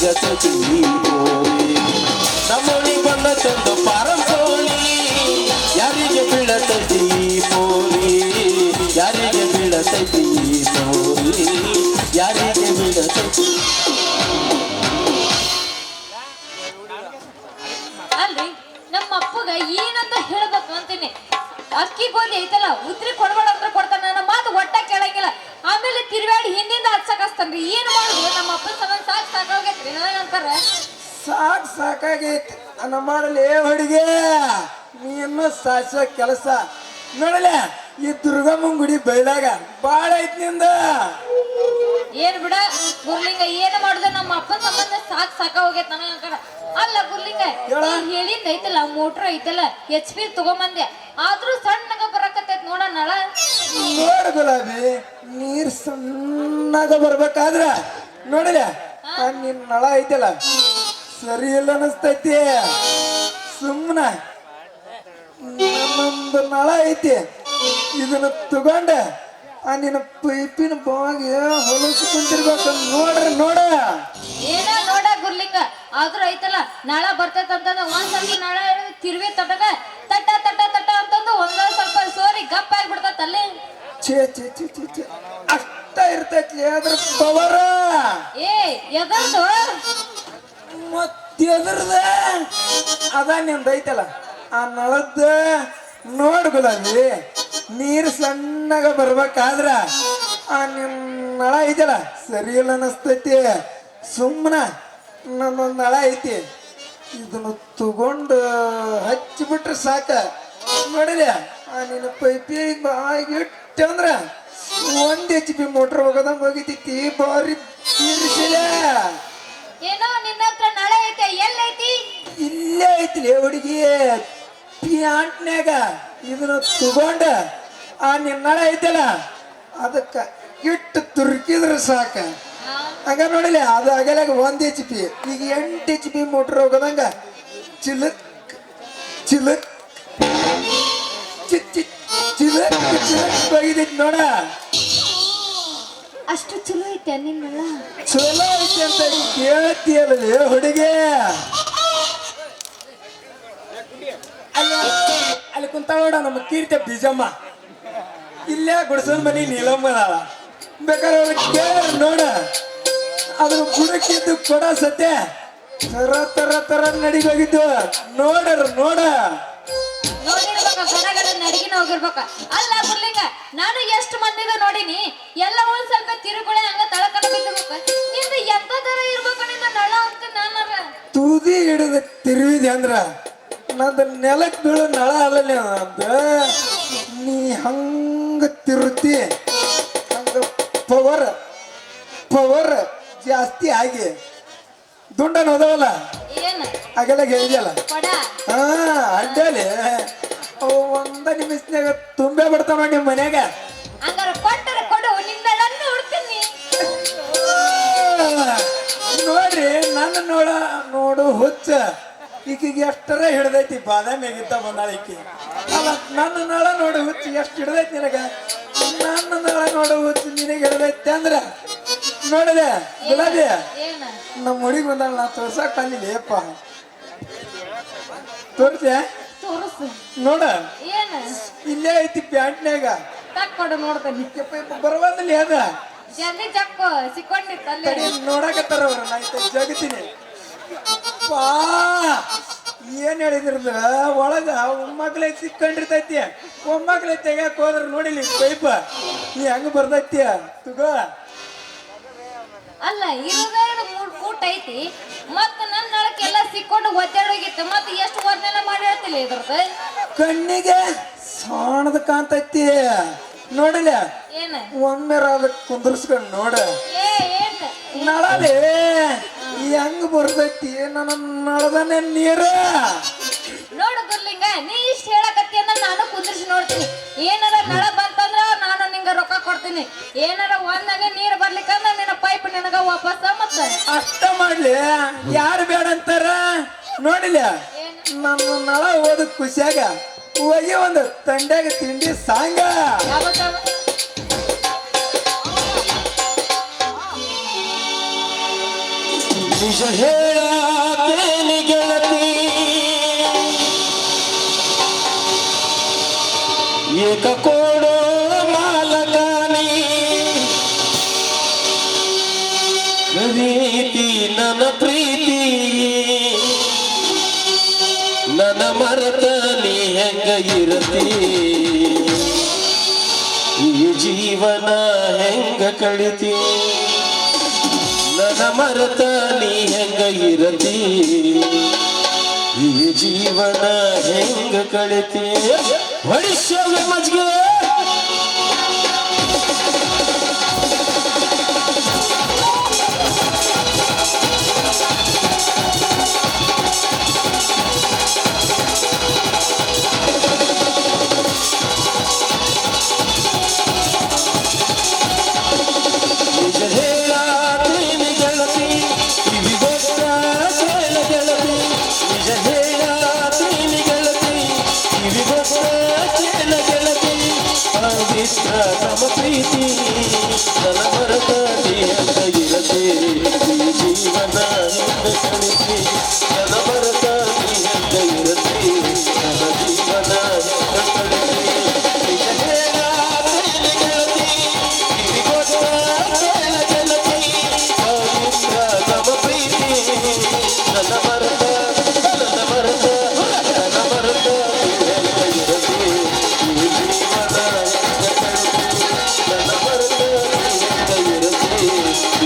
ಜೊತೆ ಹೋರಿ ನಮ್ಮೊಳಿ ಬಂದ ತಂದು ಪಾರಂ ಕೋಳಿ ಯಾರಿಗೆ ಬೀಳತೈತಿ ಪೋರಿ ಯಾರಿಗೆ ಬೀಳತೈತಿ ಪೋರಿ ಯಾರಿಗೆ ಬೀಳತೈತಿ ಅಲ್ರಿ ನಮ್ಮ ಅಪ್ಪಗ ಏನಂತ ಹೇಳ್ಬೇಕು ಅಂತೀನಿ ಅಕ್ಕಿ ಗೋಧಿ ಐತಲ್ಲ ಉದ್ರಿ ಕೊಡ್ಬೇಡ ಅಂದ್ರೆ ಕೊಡ್ತಾನ ನನ್ನ ಮಾತು ಒಟ್ಟ ಕೇಳಂಗಿಲ್ಲ ಆಮೇಲೆ ತಿರ್ವ್ಯಾಡಿ ಹಿಂದಿಂದ ಹಚ್ಚಕಸ್ತನ್ರಿ ಏನ್ ಮಾಡುದು ನಮ್ಮ ಅಪ್ಪನ ಸಂಬಂಧ ಸಾಕಾಗೈತ್ರಿ ನನಗಂತಾರ ಸಾಕಾಗೈತಿ ಅನ್ನ ಮಾಡಲಿ ಹುಡುಗಿ ನೀನು ಸಾಚ ಕೆಲಸ ನೋಡಲೆ ಈ ದುರ್ಗಮ್ಮನ ಗುಡಿ ಬೈಲಾಗ ಬಾಳ ಐತಿ ನಿಂದ ಏನ್ ಬಿಡ ಗುರ್ಲಿಂಗ ಏನ್ ಮಾಡುದ ನಮ್ಮ ಅಪ್ಪನ ಸಂಬಂಧ ಸಾಕ ಹೋಗೈತ್ ನನಗಂತಾರ ಅಲ್ಲ ಗುರ್ಲಿಂಗ ಹೇಳಿಂದ ಐತಲ್ಲ ಮೋಟ್ರ್ ಐತಲ್ಲ HP ತಗೊಂಬಂದೆ ಆದ್ರೂ ಸಣ್ಣಗ ಬರಕತ್ತೈತ್ ನೋಡ ನಳ ನೋಡ ಗುಲಾಬಿ ನೀರ್ ಸಣ್ಣಗ ಬರ್ಬೇಕಾದ್ರ ನೋಡಲ ನಿನ್ ನಳ ಐತಲ್ಲ ಸರಿ ಇಲ್ಲ ಅನಸ್ತೈತಿ ಸುಮ್ಮನ ನನ್ನೊಂದು ನಳ ಐತಿ ಇದನ್ನ ತಗೊಂಡ ನಿನ್ನ ಪೈಪಿನ ಬಾಗಿ ಹೊಲಸು ಕುಂತಿರ್ಬೇಕು ನೋಡ ಏನ ನೋಡ ಗುರ್ಲಿಂಗ ಆದ್ರೂ ಐತಲ್ಲ ನಾಳ ಬರ್ತೈತ ಅಂತಂದ ಒಂದ್ಸತಿ ನಾಳ ತಿರ್ವಿ ತಟಗ ತಟ್ಟ ತಟ್ಟ ತಟ್ಟ ಅಂತಂದು ಒಂದೊಂದ್ ಸ್ವಲ್ಪ ಸೋರಿ ಗಪ್ಪ ಆಗ್ಬಿಡ್ತೈತ್ ಅಲ್ಲಿ ಛೇ ಅಷ್ಟ ಇರ್ತೈತಿ ಅದ್ರ ಪವರ ಏ ಎದರ್ದು ಮತ್ತೆದ್ರದ ಅದ ನಿಂದ ಐತಲ್ಲ ಆ ನಳದ ನೋಡ್ ಗುಲಾಬಿ ನೀರು ಸಣ್ಣಗ ಬರ್ಬೇಕಾದ್ರ ಆ ನಿನ್ ನಳ ಐತಲ್ಲ ಸರಿ ಇಲ್ಲ ಅನಸ್ತೈತಿ ಸುಮ್ಮನ ನನ್ನೊಂದು ನಳ ಐತಿ ಇದನ್ನು ತಗೊಂಡು ಹಚ್ಚಿಬಿಟ್ರೆ ಸಾಕ ನೋಡಿಲ್ಲ ಆ ನಿನ್ನ ಪೈಪಿಗೆ ಬಾಗಿಟ್ಟಂದ್ರ ಒಂದ್ HP ಮೋಟ್ರ್ ಹೋಗೋದಂಗ ಹೋಗಿತಿ ಬಾರಿ ತೀರಿಸಿಲ್ಲ ಏನೋ ನಿನ್ನ ಹತ್ರ ನಾಳೆ ಐತೆ ಎಲ್ಲೈತಿ ಇಲ್ಲೇ ಐತಿಲಿ ಹುಡುಗಿ ಪ್ಯಾಂಟ್ನ್ಯಾಗ ಇದನ್ನ ತಗೊಂಡ ಆ ನಿನ್ನಳ ಐತಲ್ಲ ಅದಕ್ಕ ಇಟ್ಟು ತುರ್ಕಿದ್ರೆ ಸಾಕ ಹಂಗ ನೋಡಿಲ್ಲ ಅದು ಆಗಲಾಗ ಒಂದ್ HP ಈಗ 8 HP ಮೋಟ್ರ್ ಹೋಗೋದಂಗ ಚಿಲಕ್ ಚಿಲಕ್ ಚಿಲಕ್ ಹೋಗಿದೈತಿ ನೋಡ ಅಷ್ಟು ಚಲೋ ಐತೆ ನಿನ್ನಲ್ಲ ಚಲೋ ಐತಿ ಅಂತ ಕೇಳ್ತೀಯಲ್ಲ ಹುಡುಗಿ ಅಲ್ಲಿ ಕುಂತಾಳ ನೋಡ ನಮ್ಮ ಕೀರ್ತಿ ಬೀಜಮ್ಮ ಇಲ್ಲೇ ಗುಡ್ಸನ್ ಮನಿ ನೀಲಮ್ಮ ಬೇಕಾದ್ರೆ ಅವ್ರಿಗೆ ಕೇಳ ನೋಡ ಅದ್ರ ಬುಡಕ್ಕಿದ್ದು ಕೊಡ ಸತ್ಯ ತರ ನಡಿಗೋಗಿದ್ದು ನೋಡರ ನೋಡ ನೋಡಿರ್ಬೇಕ ಗಡಗಡ ನಡಿಗಿನ ಹೋಗಿರ್ಬೇಕ ಅಲ್ಲ ಗುರ್ಲಿಂಗ ನಾನು ಎಷ್ಟು ಮಂದಿದ ನೋಡಿನಿ ಎಲ್ಲ ಒಂದ್ ಸ್ವಲ್ಪ ತಿರುಗುಳೆ ಹಂಗ ತಳಕನ ಬಿದ್ದಿರ್ಬೇಕ ನಿಂದ ಎಂತ ತರ ಇರ್ಬೇಕ ನಿನ್ನ ನಳ ಅಂತ ನಾನರ ತೂದಿ ಹಿಡಿದ ತಿರುವಿದೆ ಅಂದ್ರ ನಂದು ನೆಲಕ್ಕೆ ಬೀಳೋ ನಳ ಅಲ್ಲ ಅಂದ ನೀ ಹಂಗ ತಿರುತಿ ಹಂಗ ಪವರ್ ಜಾಸ್ತಿ ಆಗಿ ದುಂಡನ ಹೋದವಲ್ಲ ಏನ ಆಗಲ್ಲ ಹೇಳಿದಲ್ಲ ಕೊಡ ಹಾ ಅಡ್ಡಲಿ ಅವು ಒಂದ ನಿಮಿಷನಾಗ ತುಂಬೆ ಬಿಡ್ತಾವ ನಿಮ್ಮ ಮನ್ಯಾಗ ಹಂಗಾರ ಕೊಟ್ಟರೆ ಕೊಡು ನಿನ್ನಳನ್ನು ಹುಡ್ತೀನಿ ನೋಡ್ರಿ ನನ್ನ ನೋಡು ಹುಚ್ಚ ಈಕಿಗೆ ಎಷ್ಟರ ಹಿಡ್ದೈತಿ ಬಾದಾಮಿ ಆಗಿತ್ತ ಬಂದಾಳ ಈಕಿ ಅಲ್ಲ ನನ್ನ ನಳ ನೋಡು ಹುಚ್ಚು ಎಷ್ಟು ಹಿಡ್ದೈತಿ ನಿನಗ ನನ್ನ ನಳ ನೋಡು ಹುಚ್ಚು ನಿನಗೆ ಹಿಡ್ದೈತಿ ಅಂದ್ರ ನೋಡಿದೆ ಗುಲಾಬಿ ಏನ ನಮ್ಮ ಹುಡುಗಿ ಬಂದಾಳ ನಾ ತೋರ್ಸಕ್ ಬಂದಿಲ್ಲಪ್ಪ ತೋರ್ಸೆ ತೋರಿಸು ನೋಡ ಏನ ಇಲ್ಲೇ ಐತಿ ಪ್ಯಾಂಟ್ನ್ಯಾಗ ತಕ್ ಕೊಡು ನೋಡ್ತಾನೆ ಬರವಂದಿಲ್ಲ ಅದ ಜಲ್ದಿ ಚಕ್ಕು ಸಿಕ್ಕೊಂಡಿತ್ತು ಅಲ್ಲಿ ನೋಡಕತ್ತಾರ ಅವ್ರ ನಾ ಜಗತೀನಿ ಪಾ ಏನ್ ಹೇಳಿದ್ರದ ಒಳಗ ಒಮ್ಮಕ್ಳೆ ಸಿಕ್ಕೊಂಡಿರ್ತೈತಿ ಒಮ್ಮಕ್ಳೆ ತೆಗ್ಯಾಕ ಹೋದ್ರ ನೋಡಿಲಿ ಪೈಪ ನೀ ಹೆಂಗ ಬರ್ತೈತಿ ತುಗೋ ಅಲ್ಲ ಇರೋದೇ 3 ಫೂಟ್ ಐತಿ ಮತ್ತ ನನ್ನ ನಳಕ್ಕೆಲ್ಲ ಸಿಕ್ಕೊಂಡು ಒದ್ದಾಡೋಗಿತ್ತು ಮತ್ತೆ ಎಷ್ಟು ವರ್ಣನೆ ಮಾಡಿ ಹೇಳ್ತಿಲ್ಲ ಇದ್ರದ್ದು ಕಣ್ಣಿಗೆ ಸಣ್ಣದ ಕಾಣ್ತೈತಿ ನೋಡಿಲ್ಲ ಏನ ಒಮ್ಮೆ ಅದಕ್ಕೆ ಕುಂದರ್ಸ್ಕೊಂಡ್ ನೋಡ ಏನ್ ನಳಲಿ ಹೆಂಗ್ ಬರ್ತೈತಿ ನನ್ನ ನಳದನೆ ನೀರ ನೋಡು ಗುರ್ಲಿಂಗ ನೀ ಇಷ್ಟ ಹೇಳಕತ್ತಿ ಅಂದ್ರೆ ನಾನು ಕುಂದ್ರಿಸಿ ನೋಡ್ತೀನಿ ಏನಾರ ನಳ ಬಂತಂದ್ರ ನಾನು ನಿಂಗ ರೊಕ್ಕ ಕೊಡ್ತೀನಿ ಏನಾರ ಒಂದಾಗೆ ನೀರು ಬರ್ಲಿಕ್ಕಂದ್ರ ನಿನ್ನ ಪೈಪ್ ನಿನಗ ವಾಪಸ್ ಮತ್ತ ಅಷ್ಟ ಮಾಡ್ಲಿ ಯಾರು ಬೇಡ ಅಂತಾರ ನೋಡಿಲ್ಲ ನನ್ನ ನಳ ಓದ ಖುಷಿಯಾಗ ಹೋಗಿ ಒಂದು ತಂಡ್ಯಾಗ ತಿಂಡಿ ಸಾಂಗ ನಿಜ ಹೇಳತೇನಿ ಗೆಳತಿ ಏಕ ಕೊಡೋ ಮಾಲಕಾನಿ ಪ್ರೀತಿ ನನ್ನ ಪ್ರೀತಿ ನನ್ನ ಮರೆತ ನೀ ಹೆಂಗ ಇರತಿ ಈ ಜೀವನ ಹೆಂಗ ಕಳಿತಿ ನನ್ನ ಮರೆತ ನೀ ಹೆಂಗ ಇರತಿ ಈ ಜೀವನ ಹೆಂಗ ಕಳಿತಿ ಹೊಡಿಸ್ಯಾವೆ ಮಜ್ಗೆ ನಮ್ಮ ಪ್ರೀತಿ ನನ್ನ ಮರೆತ ನೀ ಹೆಂಗ ಇರತಿ ಈ ಜೀವನ ಹೆಂಗ ಕಳಿತಿ ನನ್ನ ಮರೆತ ನೀ ಹೆಂಗ ಇರತಿ ನನ್ನ ಜೀವನ ಹೆಂಗ ಕಳಿತಿ ನಿಜ ಹೇಳತೇನಿ ಗೆಳತಿ ಕಿವಿಗೊಟ್ಟ ಕೇಳ ಗೆಳತಿ ಪವಿತ್ರ ನಮ್ಮ ಪ್ರೀತಿ ನನ್ನ ಮರೆತ ನನ್ನ ಮರೆತ ನನ್ನ ಮರೆತ ನೀ ಹೆಂಗ ಇರತಿ ಈ ಜೀವನ ಹೆಂಗ ಕಳಿತಿ ನನ್ನ ಮರೆತ ನೀ ಹೆಂಗ ಇರತಿ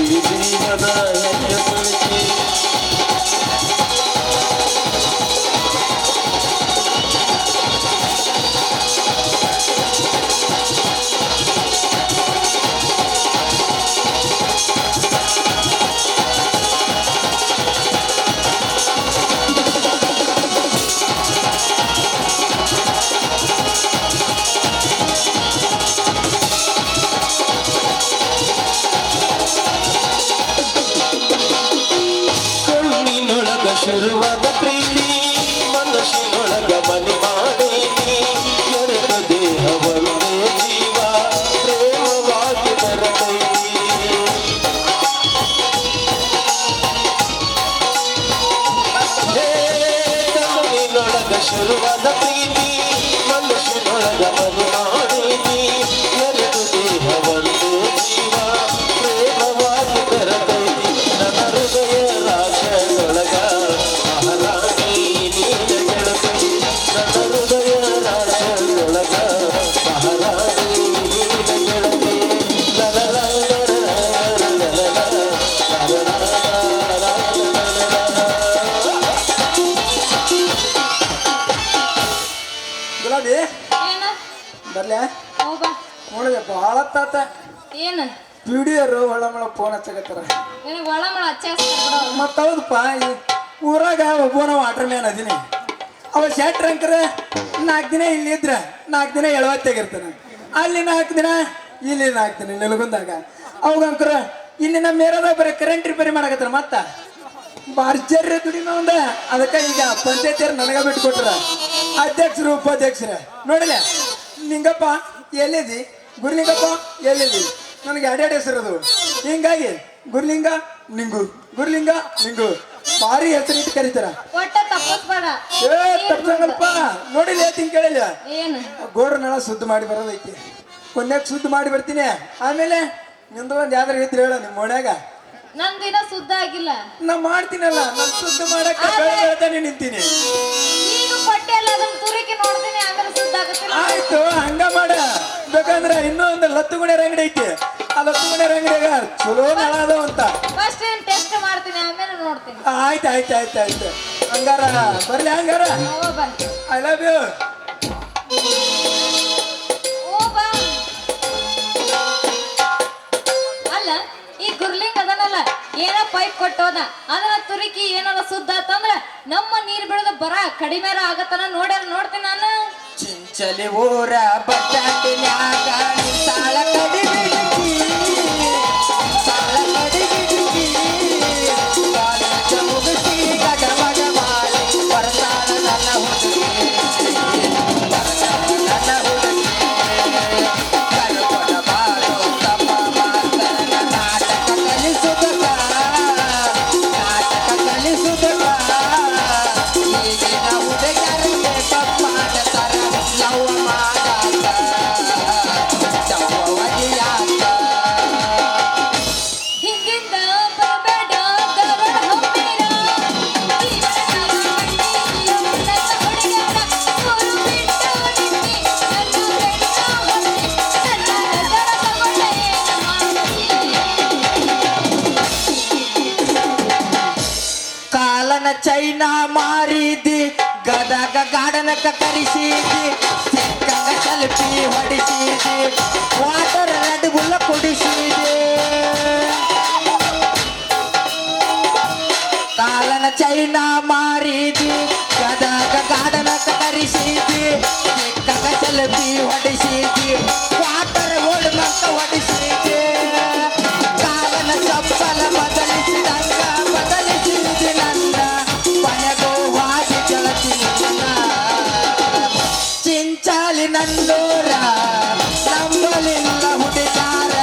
ಈ ಜೀವನ ಹೆಂಗ ಕಳಿತಿ ಕಣ್ಣಿನೊಳಗ ಶುರುವಾದ ಪ್ರೀತಿ ಮನಸ್ಸಿನೊಳಗ ಮನೆ ಮಾಡೇನಿ ಎರಡು ದೇಹ ಒಂದೇ ಜೀವ ಪ್ರೇಮವಾಗಿ ಬರತೈತಿ ಕಣ್ಣಿನೊಳಗ ಶುರುವಾದ ಪ್ರೀತಿ ಮನಸ್ಸಿನೊಳಗ ಮನೆ ಮಾಡೇನಿ ಎರಡು ದೇಹ ಒಂದೇ ಜೀವ ಪ್ರೇಮವಾಗಿ ಬರತೈತಿ ನನ್ನ ಹೃದಯ ರಾಶನೊಳಗ ಮಹಾರಾಣಿ ನೀನ ಗೆಳತಿ ನನ್ನ ಹೃದಯ ರಾಶನೊಳಗ ಮಹಾರಾಣಿ ನೀನ ಗೆಳತಿ ಗುಲಾಬಿ ಏನ ಬರ್ಲ್ಯಾ ಹೋಗ ನೋಡಿದೆ ಭಾಳ ತಾತ ಏನ ಪಿಡಿಯರು ಒಳ್ಳಮಳ ಫೋನ್ ಹಚ್ಚಕತ್ತಾರ ನಿನಗೆ ಒಳ ಮಳ ಹಚ್ಚಾಸ್ತಾರ ಬಿಡು ಮತ್ತ ಹೌದಪ್ಪ ಈ ಊರಾಗ ಒಬ್ಬನ ವಾಟರ್ ಮ್ಯಾನ್ ಅದೀನಿ ಅವ ಶೆಟ್ರ್ ಅಂಕರ 4 ದಿನ ಇಲ್ಲಿ ಇದ್ರ 4 ದಿನ ಎಳವತ್ತಾಗಿರ್ತಾನೆ ಅಲ್ಲಿ 4 ದಿನ ಇಲ್ಲಿ 4 ದಿನ ನೆಲಗುಂದಾಗ ಅವಾಗಂಕರ ಇಲ್ಲಿ ನಮ್ಮ ಏರಿಯಾದಾಗ ಬರೀ ಕರೆಂಟ್ ರಿಪೇರಿ ಮಾಡಕತ್ತಾರ ಮತ್ತ ಭರ್ಜರಿ ದುಡಿಮೆ ಒಂದ ಅದಕ್ಕೆ ಈಗ ಪಂಚಾಯತಿಯರು ನನಗ ಬಿಟ್ಕೊಟ್ರ ಅಧ್ಯಕ್ಷರು ಉಪಾಧ್ಯಕ್ಷರ ನೋಡಿಲ್ಲ ನಿಂಗಪ್ಪ ಎಲ್ಲಿದಿ ಗುರುಲಿಂಗಪ್ಪ ಎಲ್ಲಿದಿ ನನಗೆ ಎರಡೆರಡು ಹೆಸರದು ಹಿಂಗಾಗಿ ಗುರುಲಿಂಗ ನಿಂಗು ಗುರುಲಿಂಗ ನಿಂಗು ಭಾರಿ ಹೆಸರಿಟ್ಟು ಕರೀತಾರ ಒಟ್ಟ ತಪ್ಪಸ್ಬೇಡ ತಪ್ಪಂಗಲ್ಪ ನೋಡಿಲ್ಲ ತಿಂಗ್ ಕೇಳಿಲ್ಲ ಏನು ಗೋಡ್ರನೆಲ್ಲ ಶುದ್ಧ ಮಾಡಿ ಬರೋದೈತಿ ಕೊನೆಗೆ ಶುದ್ಧ ಮಾಡಿ ಬರ್ತೀನಿ ಆಮೇಲೆ ನಿಂದು ಒಂದು ಯಾವ್ದಾರು ಇದ್ರೆ ಹೇಳ ನಿಮ್ಮ ಮನ್ಯಾಗ ನಂದಿನ ಸುದ್ದ ಆಗಿಲ್ಲ ನಾ ಮಾಡ್ತೀನಲ್ಲ ನಾನು ಶುದ್ಧ ಮಾಡಕ್ಕೆ ಬೆಳತಾನೆ ನಿಂತೀನಿ ಈಗ ಪಟ್ಟೆ ಅಲ್ಲ ಅದನ್ನ ತುರಿಕೆ ನೋಡ್ತೀನಿ ಆಮೇಲೆ ಸುದ್ದ ಆಗುತ್ತಿಲ್ಲ ಆಯ್ತು ಹಂಗ ಮಾಡ ಬೇಕಂದ್ರೆ ಇನ್ನೂ ಒಂದು ಲತ್ತುಗುಣೆರ ಅಂಗಡಿ ಐತಿ ಆ ಲತ್ತುಗುಣೆರ ಅಂಗಡಿಯಾಗ ಚಲೋ ನಳ ಅದಾವ ಅಂತ ಫಸ್ಟ್ ಏನ್ ಟೆಸ್ಟ್ ಮಾಡ್ತೀನಿ ಆಮೇಲೆ ನೋಡ್ತೀನಿ ಆಯ್ತು ಆಯ್ತು ಆಯ್ತು ಆಯ್ತು ಹಂಗಾರ ಬರ್ಲಿ ಹಂಗಾರ ಹೋಗ ಬಾ ಐ ಲವ್ ಯು ಹೋಗ ಬಾ ಅಲ್ಲ ಈ ಗುರ್ಲಿಂಗ್ ಅದನಲ್ಲ ಏನೋ ಪೈಪ್ ಕೊಟ್ಟೋದ ಅದನ್ನ ತುರುಕಿ ಏನಾರ ಸುದ್ದ ಆತಂದ್ರ ನಮ್ಮ ನೀರ್ ಬಿಡೋದು ಬರ ಕಡಿಮೆ ಆಗತ್ತನ ನೋಡ್ತೀನಿ ನಾನು ಚಿಂಚಲಿ ಊರ ಬಚ್ಚಾಟಿನ್ಯಾಗ ಸಾಲ ಕಡಿಬಿಡಿಕಿ ಸಾಲ ಕಡಿಬಿಡಿಕಿ ಕಾಲೇಜ ಮುಗಿಸಿ ಗಡಬಡ ಮಾಡಿ ಬರ್ತಾಳ ನನ್ನ ಹುಡುಗಿ ಬರ್ತಾಳ ನನ್ನ ಹುಡುಗಿ ಕರ್ಕೊಂಡ ಬಾರೋ ತಮ್ಮ ಮಾಸ್ತರನ ನಾಟಕ ಕಲಿಸುತ್ತ ನಾಟಕ ಗದಗ ಗಾರ್ಡನಕ್ಕ ಕರಿಸಿದಿ ಸಿಕ್ಕಂಗ ಸೆಲ್ಫಿ ಹೊಡಿಸಿದಿ ವಾಟರ್ ರೆಡ್ ಬುಲ್ಲ ಕುಡಿಸಿದೆ ಕಾಲನ ಚೈನಾ ಮಾರಿದಿ ಗದಗ ಗಾರ್ಡನಕ್ಕ ಕರಿಸಿದಿ ಸಿಕ್ಕಂಗ ಸೆಲ್ಫಿ ಹೊಡಿಸಿದಿ ವಾಟರ್ ಓಡ್ ಮಕ್ಕ ಹೊಡಿಸಿದೆ ಕಾಲನ ಚಪ್ಪಲ ಬದಲಿಸಿದಂಗ ಬದಲಿಸಿದಿ ನನ್ನ ಕೊನೆಗೂ ಹಾಗೆ ಗೆಳತಿ ನಿನ್ನ ಚಿಂಚಾಲಿ ನನ್ನೂರ ನಂಬಲಿಲ್ಲ ಹುಡುಗಾರ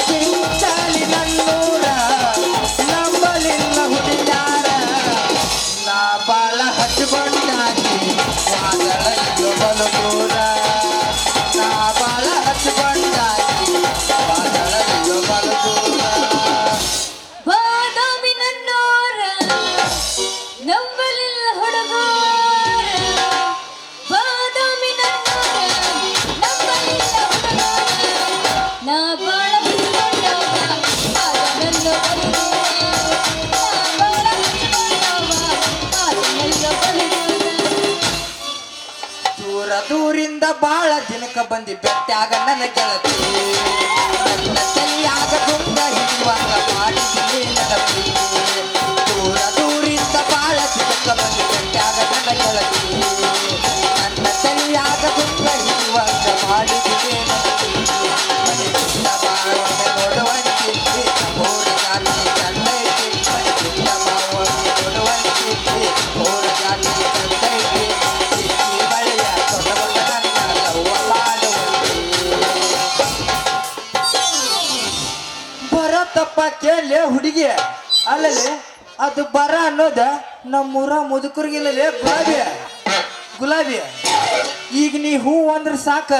ಚಿಂಚಾಲಿ ನನ್ನೂರ ನಂಬಲಿಲ್ಲ ಹುಡುಗಾರ ನಾ ಬಾಳ ಹಚ್ಕೊಂಡಾಗಿ ವಾದಳಯ್ಯೋ ಬಲು ದೂರ ನಾ ಬಾಳ ಹಚ್ಕೊಂಡಾಗಿ ವಾದಳಯ್ಯೋ ಬಲು ದೂರ ಬಾದಾಮಿ ನನ್ನೋರ ನಂಬಲಿಲ್ಲ ಹುಡುಗರ ಬಾದಾಮಿ ನನ್ನೋರ ನಂಬಲಿಲ್ಲ ಹುಡುಗರ ನಾ ಬಾಳ ಬಿಟ್ಕೊಂಡವ ಆಗ ನನ್ನ ಬಲಿದೂರ ನಾ ಬಾಳ ಬಿಟ್ಕೊಂಡವ ಆಗ ನನ್ನ ಬಲಿದೂರ ದೂರ ದೂರಿಂದ ಬಾಳ ದಿನಕ ಬಂದಿ ಬೆಟ್ಟಾಗ ನನ್ನ ಗೆಳತಿ ನನ್ನ ತಲೆಯಾಗ ಗುಂಡ ಹಿಡಿಯುವಾಗ ಮಾಡಿದ್ದೀನಿ ನನ್ನ ಪ್ರೀತಿ ದೂರ ದೂರಿಂದ ಬಾಳ ದಿನಕ ಬಂದಿ ಬೆಟ್ಟಾಗ ನನ್ನ ಗೆಳತಿ ನನ್ನ ತಲೆಯಾಗ ಗುಂಡ ಹಿಡಿಯುವಾಗ ಮಾಡಿದ್ದೀನಿ ನನ್ನ ಪ್ರೀತಿ ಮನೆ ಬಿಟ್ಟ ಬಾಳೊಮ್ಮೆ ನೋಡುವಂತೆ ಊರ ಜಾತಿ ಚಂದೈತಿ ಮನೆ ಬಿಟ್ಟ ಬಾಳೊಮ್ಮೆ ನೋಡುವಂತೆ ಊರ ಜಾತಿ ಚಂದೈತಿ ಸಿಕ್ಕಿ ಬಳಿಯ ತೊಡಗೊಂಡ ನನ್ನ ಲವ್ವ ಮಾಡುವಂತೆ ಬರತ್ತಪ್ಪ ಕೇಳಿ ಹುಡುಗಿ ಅಲ್ಲಲ್ಲಿ ಅದು ಬರ ಅನ್ನೋದ ನಮ್ಮೂರ ಮುದುಕರಿಗಿಲ್ಲಲೇ ಗುಲಾಬಿ ಗುಲಾಬಿ ಈಗ ನೀ ಹೂ ಅಂದ್ರೆ ಸಾಕ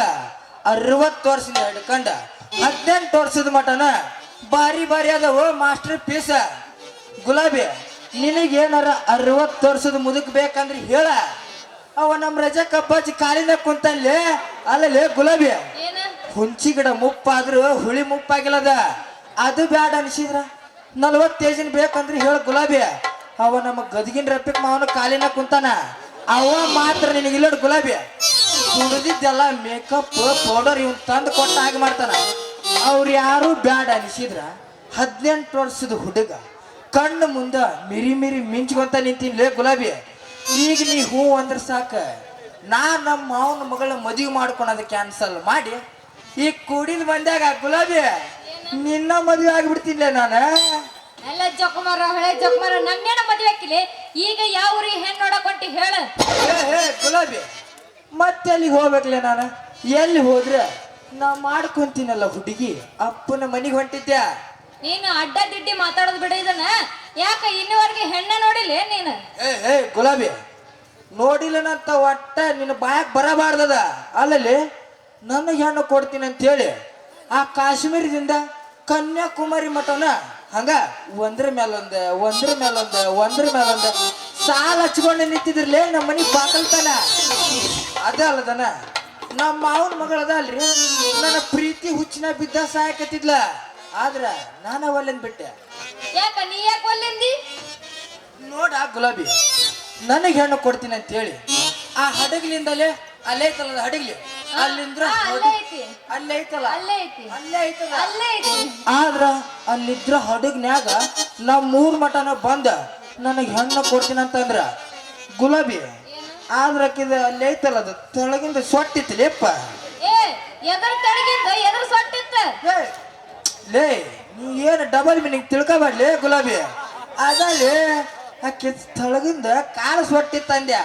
60 ವರ್ಷದಿಂದ ಹಿಡ್ಕೊಂಡ 18 ವರ್ಷದ ಮಟನ ಬಾರಿ ಬಾರಿ ಅದಾವ ಮಾಸ್ಟರ್ ಪೀಸ ಗುಲಾಬಿ ನಿನಗೇನಾರ 60 ವರ್ಷದ ಮುದುಕ್ ಬೇಕಂದ್ರೆ ಹೇಳ ಅವ ನಮ್ಮ ರಜಕ್ಕ ಅಪ್ಪಾಜಿ ಕಾಲಿನ ಕುಂತಲ್ಲೇ ಅಲ್ಲಲ್ಲೇ ಗುಲಾಬಿ ಏನ ಹುಂಚಿ ಗಿಡ ಮುಪ್ಪಾದ್ರೂ ಹುಳಿ ಮುಪ್ಪಾಗಿಲ್ಲದ ಅದು ಬ್ಯಾಡ ಅನ್ಸಿದ್ರ 40 ಏಜಿನ ಬೇಕಂದ್ರೆ ಹೇಳ ಗುಲಾಬಿ ಅವ ನಮ್ಮ ಗದಗಿನ ರಪ್ಪಿಕ್ ಮಾವನ ಕಾಲಿನ ಕುಂತಾನ ಅವ ಮಾತ್ರ ನಿನಗಿಲ್ಲ ಗುಲಾಬಿ ದುಡ್ದಿದ್ದೆಲ್ಲ ಮೇಕಪ್ ಪೌಡರ್ ಇವ್ನು ತಂದು ಕೊಟ್ಟ ಹಾಗೆ ಮಾಡ್ತಾನ ಅವ್ರು ಯಾರು ಬ್ಯಾಡ ಅನಿಸಿದ್ರ 18 ವರ್ಷದ ಹುಡುಗ ಕಣ್ಣು ಮುಂದ ಮಿರಿ ಮಿರಿ ಮಿಂಚ್ಕೊಂತ ನಿಂತಿನ್ಲೇ ಗುಲಾಬಿ ಈಗ ನೀ ಹೂ ಅಂದ್ರೆ ಸಾಕ ನಾ ನಮ್ಮ ಮಾವನ ಮಗಳ ಮದುವೆ ಮಾಡ್ಕೊಳೋದು ಕ್ಯಾನ್ಸಲ್ ಮಾಡಿ ಈಗ ಕೂಡಿದ್ ಬಂದಾಗ ಗುಲಾಬಿ ನಿನ್ನ ಮದುವೆ ಆಗಿಬಿಡ್ತಿನ್ಲೇ ನಾನು ಎಲ್ಲ ಜೊಕಮಾರ ಹಳೆ ಜೊಕಮಾರ ನನ್ನೇನ ಮದುವೆ ಹಾಕಿಲಿ ಈಗ ಯಾವ ಊರಿಗೆ ಹೆಣ್ಣು ನೋಡಕ್ ಹೊಂಟಿ ಹೇಳ ಹೇ ಗುಲಾಬಿ ಮತ್ತೆ ಅಲ್ಲಿಗೆ ಹೋಗ್ಬೇಕಲೇ ನಾನು ಎಲ್ಲಿ ಹೋದ್ರೆ ನಾ ಮಾಡ್ಕೊಂತೀನಲ್ಲ ಹುಡುಗಿ ಅಪ್ಪನ ಮನೆಗೆ ಹೊಂಟಿದ್ದೆ ನೀನು ಅಡ್ಡ ದಿಡ್ಡಿ ಮಾತಾಡೋದು ಬಿಡ ಇದನ್ನ ಯಾಕ ಇನ್ನುವರೆಗೆ ಹೆಣ್ಣ ನೋಡಿಲ್ಲ ನೀನು ಏ ಗುಲಾಬಿ ನೋಡಿಲ್ಲನಂತ ಒಟ್ಟ ನಿನ್ನ ಬಾಯಕ್ ಬರಬಾರ್ದದ ಅಲ್ಲಲ್ಲಿ ನನಗೆ ಹೆಣ್ಣು ಕೊಡ್ತೀನಿ ಅಂತ ಹೇಳಿ ಆ ಕಾಶ್ಮೀರದಿಂದ ಕನ್ಯಾಕುಮಾರಿ ಮಠನ ಹಂಗ ಒಂದ್ರ ಮೇಲೊಂದ ಸಾಲ ಹಚ್ಕೊಂಡು ನಿಂತಿದ್ರಲೇ ನಮ್ಮ ಮನೆ ಬಾಕಲ್ತಾನ ಅದ ಅಲ್ಲದನ ನಮ್ಮ ಮಾವನ ಮಗಳದ ಅಲ್ರಿ ನನ್ನ ಪ್ರೀತಿ ಹುಚ್ಚಿನ ಬಿದ್ದ ಸಾಯಕತ್ತಿದ್ಲ ಆದ್ರ ನಾನ ಒಲ್ಲೆಂದ್ ಬಿಟ್ಟೆ ಯಾಕ ನೀ ಯಾಕೆ ಒಲ್ಲೆಂದಿ ನೋಡ ಗುಲಾಬಿ ನನಗೆ ಹೆಣ್ಣು ಕೊಡ್ತೀನಿ ಅಂತ ಹೇಳಿ ಆ ಹಡಗ್ಲಿಂದಲೇ ಅಲ್ಲೇ ಐತಲ್ಲ ಹಡಗ್ಲಿ ಅಲ್ಲಿಂದ್ರ ಅಲ್ಲೇ ಐತಿ ಅಲ್ಲೇ ಐತಲ್ಲ ಅಲ್ಲೇ ಐತಿ ಅಲ್ಲೇ ಐತಲ್ಲ ಅಲ್ಲೇ ಐತಿ ಆದ್ರ ಅಲ್ಲಿದ್ರ ಹಡಗ್ನ್ಯಾಗ ನಮ್ಮ ಮೂರ್ ಮಠನ ಬಂದ ನನಗೆ ಹೆಣ್ಣು ಕೊಡ್ತೀನಿ ಅಂತಂದ್ರ ಗುಲಾಬಿ ಆದ್ರ ಆಕಿದ ಅಲ್ಲೇ ಐತಲ್ಲ ಅದು ತೆಳಗಿಂದ ಸೊಟ್ಟಿತ್ತಲೇಪ್ಪ ಏ ಎದ್ರ ತಡಗಿಂದ ಎದ್ರ ಸೊಟ್ಟಿತ್ತ ಲೇ ನೀ ಏನು ಡಬಲ್ ಮೀನಿಂಗ್ ತಿಳ್ಕೊಬಾಡ್ಲಿ ಗುಲಾಬಿ ಅದಲ್ಲಿ ಆಕೆ ತೆಳಗಿಂದ ಕಾಲು ಸೊಟ್ಟಿತ್ತಂದ್ಯ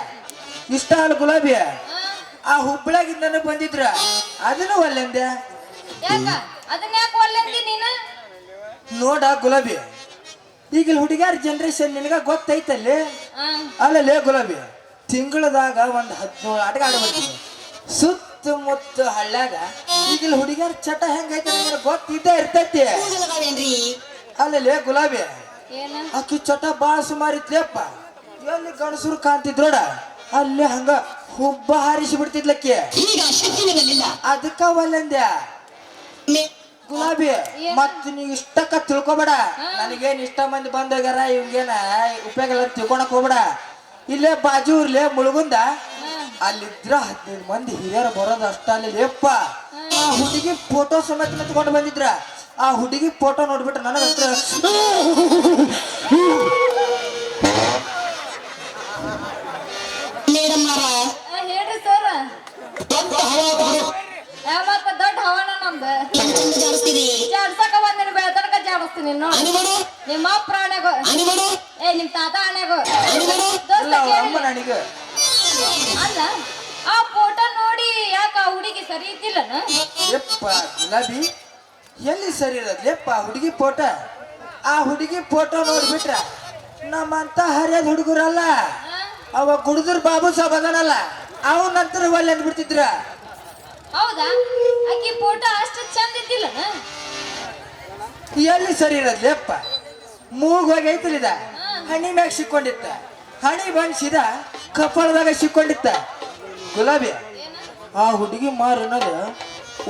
ಇಷ್ಟ ಅಲ್ಲ ಗುಲಾಬಿ ಆ ಹುಬ್ಬಳ್ಳಿಯಾಗಿಂದ ಬಂದಿದ್ರ ಅದನ್ನು ಒಲ್ಲೆಂದೆ ಯಾಕ ಅದನ್ನ ಯಾಕೆ ಒಲ್ಲೆಂದಿ ನೀನು ನೋಡ ಗುಲಾಬಿ ಈಗಿನ ಹುಡುಗ್ಯಾರ ಜನರೇಷನ್ ನಿನಗ ಗೊತ್ತೈತಲ್ಲಿ ಆ, ಅಲ್ಲಲ್ಲೇ ಗುಲಾಬಿ ತಿಂಗಳದಾಗ ಒಂದು 17 ಆಟ ಆಡ ಬರ್ತೀನಿ ಸುತ್ತಮುತ್ತ ಹಳ್ಳ್ಯಾಗ ಈಗಿನ ಹುಡುಗ್ಯಾರ ಚಟ ಹೆಂಗೈತೆ ನಿನಗೆ ಗೊತ್ತಿದ್ದೇ ಇರ್ತೈತಿ ಅಲ್ಲಲ್ಲೇ ಗುಲಾಬಿ ಏನ ಆಕಿ ಚಟ ಬಾಳ ಸುಮಾರು ಇತ್ಲೇಪ್ಪ ಎಲ್ಲಿ ಗಣಸರು ಕಾಣ್ತಿದ್ರೋಡ ಅಲ್ಲಿ ಹಂಗ ಹುಬ್ಬ ಹಾರಿಸಿ ಬಿಡ್ತಿದ್ಲಕ್ಕಿ ಅದಕ್ಕ ಒಲ್ಲಂದ್ಯ ಗುಲಾಬಿ ಮತ್ ನೀ ಇಷ್ಟಕ್ಕ ತಿಳ್ಕೊಬೇಡ ನನಗೇನ್ ಇಷ್ಟ ಮಂದಿ ಬಂದೋಗ್ಯಾರ ಇವ್ಗೇನ ಉಪಯೋಗ ಇಲ್ಲ ತಿಳ್ಕೊಳಕ್ ಹೋಗ್ಬೇಡ ಇಲ್ಲೇ ಬಾಜು ಊರ್ಲೆ ಮುಳುಗುಂದ ಅಲ್ಲಿದ್ರ 15 ಮಂದಿ ಹಿರಿಯರು ಬರೋದು ಅಷ್ಟ ಅಲ್ಲಿ ಲೇಪ್ಪ ಆ ಹುಡುಗಿ ಫೋಟೋ ಸಮೇತ ತಗೊಂಡು ಬಂದಿದ್ರ ಆ ಹುಡುಗಿ ಫೋಟೋ ನೋಡ್ಬಿಟ್ರೆ ನನಗಂತ್ರ ಹೇಳ್ರಿ ಸರ್ ಮತ್ತ ದೊಡ್ಡ ಹವಾನ ನಮ್ದು ಜಾಡ್ಸಕ ಬಂದಿನ ಬೆಳತನಕ ಜಾಡಿಸ್ತೀನಿ ನೋಡಿ ನಿಮ್ಮ ಪ್ರಾಣ್ಯಾಗ ನಿಮ್ ತಾತ ಆಣ್ಯಾಗ ಅಮ್ಮ ನನಗೆ ಅಲ್ಲ ಆ ಫೋಟೋ ನೋಡಿ ಯಾಕ ಆ ಹುಡುಗಿ ಸರಿ ಇದ್ದಿಲ್ಲನ ಯಪ್ಪ ಗುಲಾಬಿ ಎಲ್ಲಿ ಸರಿ ಇರೋದು ಲೆಪ್ಪ ಹುಡುಗಿ ಫೋಟೋ ಆ ಹುಡುಗಿ ಫೋಟೋ ನೋಡ್ಬಿಟ್ರ ನಮ್ಮಂತ ಹರಿಯದ ಹುಡುಗರಲ್ಲ ಅವ ಗುಡುದ್ರ ಬಾಬು ಸಾಬ್ ಅದನಲ್ಲ ಅವನ ನಂತರ ಒಳ್ಳೆ ಅಂದ್ಬಿಡ್ತಿದ್ರ ಹೌದಾ ಆಕಿ ಫೋಟೋ ಅಷ್ಟು ಚಂದ ಇದ್ದಿಲ್ಲನ ಎಲ್ಲಿ ಸರಿ ಇರೋದು ಲೆಪ್ಪ ಮೂಗ್ ಹೋಗಿ ಐತಲಿದ ಹಣಿ ಮ್ಯಾಗ ಸಿಕ್ಕೊಂಡಿತ್ತ ಹಣಿ ಬಂದ್ ಸೀದಾ ಕಪಾಳದಾಗ ಸಿಕ್ಕೊಂಡಿತ್ತ ಗುಲಾಬಿ ಆ ಹುಡುಗಿ ಮಾರು ಅನ್ನೋದು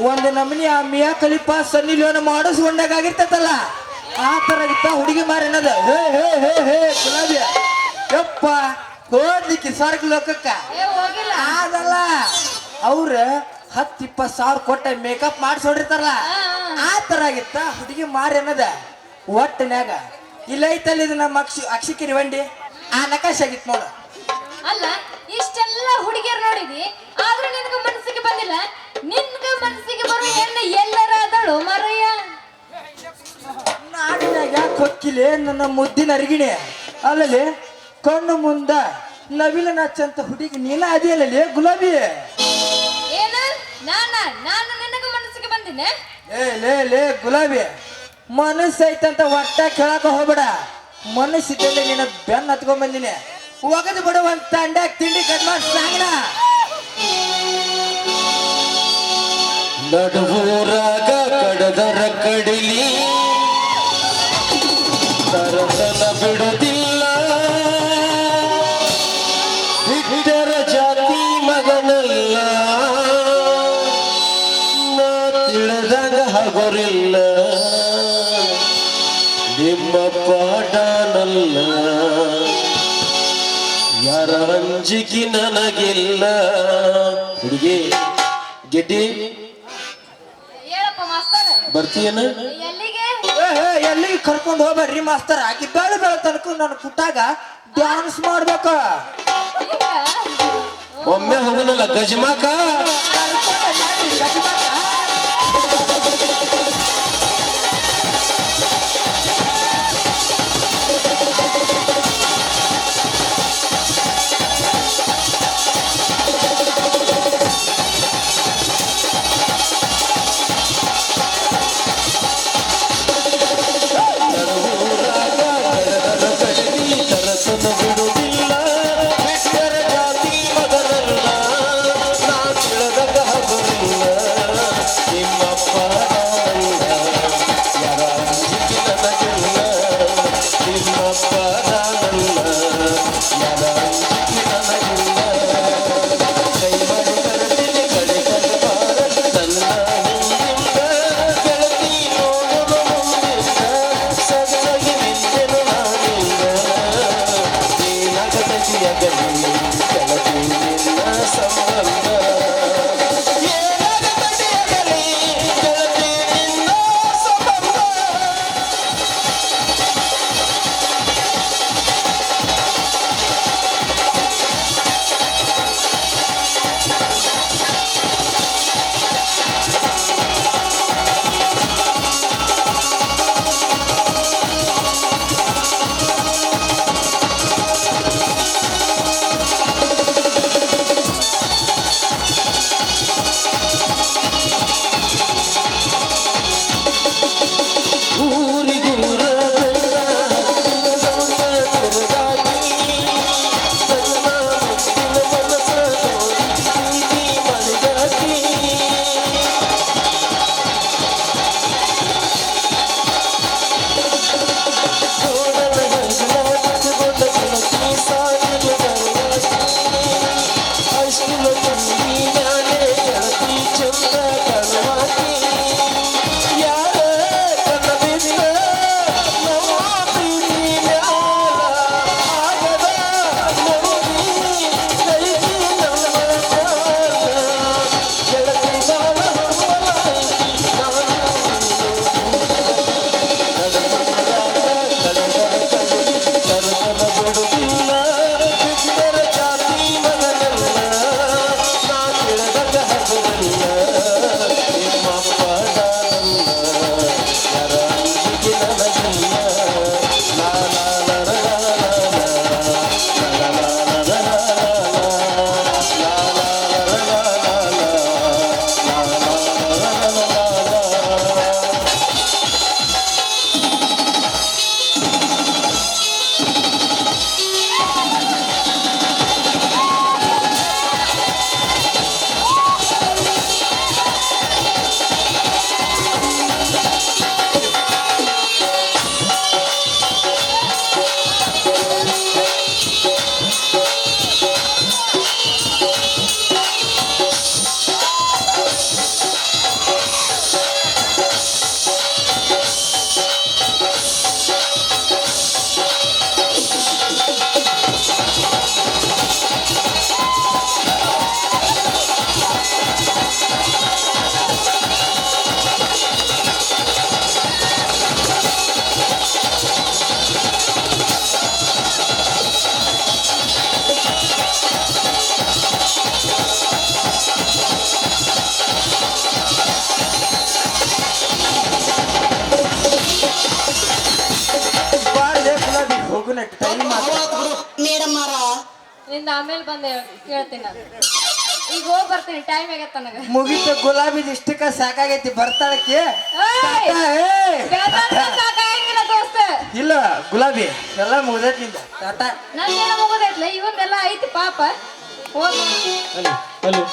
ಒಂದು ನಮನಿ ಆ ಮಿಯಾ ಖಲೀಫಾ ಸನ್ನಿ ಲಿಯೋನ ಮಾಡಿಸ್ಕೊಂಡಾಗ ಆಗಿರ್ತೈತಲ್ಲ ಆ ತರ ಇತ್ತ ಹುಡುಗಿ ಮಾರು ಅನ್ನೋದು ಹೇ ಹೇ ಹೇ ಹೇ ಗುಲಾಬಿ ಯಪ್ಪ ಹೋದ್ಲಿಕ್ಕೆ ಸ್ವರ್ಗ ಲೋಕಕ್ಕ ಹೋಗಿಲ್ಲ ಅದಲ್ಲ ಅವ್ರ 10-20 ಸಾವಿರ ಕೊಟ್ಟ ಮೇಕಪ್ ಮಾಡಿಸೋಡಿರ್ತಾರಲ್ಲ ಆ ತರ ಆಗಿತ್ತ ಹುಡುಗಿ ಮಾರಿ ಅನ್ನೋದ ಒಟ್ಟಿನ್ಯಾಗ ಇಲ್ಲ ಐತಲ್ಲ ಇದು ನಮ್ಮ ಅಕ್ಷಿಕಿರಿ ವಂಡಿ ಆ ನಕಾಶೆ ಆಗಿತ್ತು ನೋಡು ಅಲ್ಲ ಇಷ್ಟೆಲ್ಲ ಹುಡುಗಿಯರ್ ನೋಡಿದಿ ಆದ್ರೂ ನಿನ್ಗ ಮನಸ್ಸಿಗೆ ಬಂದಿಲ್ಲ ನಿನ್ಗ ಮನಸ್ಸಿಗೆ ಬರೋ ಹೆಣ್ಣು ಎಲ್ಲರ ಅದಳು ಮರಯ್ಯ ನಾಡಿನಾಗ ಯಾಕೆ ಹೊಕ್ಕಿಲೆ ನನ್ನ ಮುದ್ದಿನ ಅರಿಗಿಣಿ ಅಲ್ಲಲ್ಲಿ ಕಣ್ಣು ಮುಂದ ನವಿಲ ನಾಚಂತ ಹುಡುಗಿ ನೀನ ಅದಿಯಲ್ಲೇ ಗುಲಾಬಿ ಏನ ನಾನು ನಿನಗ ಮನಸ್ಸಿಗೆ ಬಂದಿನೆ ಲೇ ಗುಲಾಬಿ ಮನಸ್ಸೈತಂತ ಒಟ್ಟ ಕೇಳಕ ಹೋಗ್ಬೇಡ ಮನಸ್ಸಿದ್ದಲ್ಲಿ ನಿನ್ನ ಬೆನ್ನ ಹತ್ಕೊಂಡ್ ಬಂದಿನಿ ಒಗದು ಬಿಡು ಒಂದ್ ತಂಡ್ಯಾಗ ತಿಂಡಿ ಕಟ್ ಮಾಡಿ ಸಾಂಗಣ ನಡುವೂರಾಗ ಕಡದರ ಕಡಿಲಿ ತರತನ ಬಿಡುತ್ತಿಲ್ಲ ಬಿಟ್ಟರ ಜಾತಿ ಮಗನಲ್ಲ ನಾ ತಿಳಿದಾಗ ಹಗೋರಿಲ್ಲ ನಿಮ್ಮ ಪಾಡನಲ್ಲ ಯಾರ ಅಂಜಿಕೆ ನನಗಿಲ್ಲ ಹುಡುಗಿ ಗೆಡ್ಡಿ ಹೇಳಪ್ಪ ಮಾಸ್ತರ್ ಬರ್ತೀಯನ ಎಲ್ಲಿಗೆ ಎಲ್ಲಿಗೆ ಕರ್ಕೊಂಡು ಹೋಗ್ಬೇಡ್ರಿ ಮಾಸ್ತರ ಆಕಿ ಬೆಳ ತನಕ ನನ್ನ ಕುಟ್ಟಾಗ ಡ್ಯಾನ್ಸ್ ಮಾಡ್ಬೇಕ ಈಗ ಒಮ್ಮೆ ಹೋಗನಲ್ಲ ಗಜಮಾಕ ಬಿಡುವುದಿಲ್ಲ ಬಿಟ್ಟರ ಜಾತಿ ಮಗನಲ್ಲ ನಾ ತಿಳಿದಾಗ ಹಗುರಿಲ್ಲ ನಿಮ್ಮ ಪಾಡನಲ್ಲ ನಿಂದ ಆಮೇಲೆ ಬಂದು ಕೇಳ್ತೀನಿ ನಾನು ಈಗ ಹೋಗಿ ಬರ್ತೀನಿ ಟೈಮ್ ಆಗೈತೆ ನನಗೆ ಮುಗಿತ ಗುಲಾಬಿದ್ ಇಷ್ಟಕ್ಕ ಸಾಕಾಗೈತಿ ಬರ್ತಾಳಕ್ಕೆ ಸಾಕಾಗಿಲ್ಲ ದೋಸ್ತ ಇಲ್ಲ ಗುಲಾಬಿ ಎಲ್ಲ ಮುಗ್ದೈತಿ ನಿಂದ ಟಾಟಾ ನಂದೇನ ಮುಗೋದೈತ್ಲ ಇವನ್ನೆಲ್ಲ ಐತಿ ಪಾಪ ಹೋಗ್ ಅಲ್ಲಿ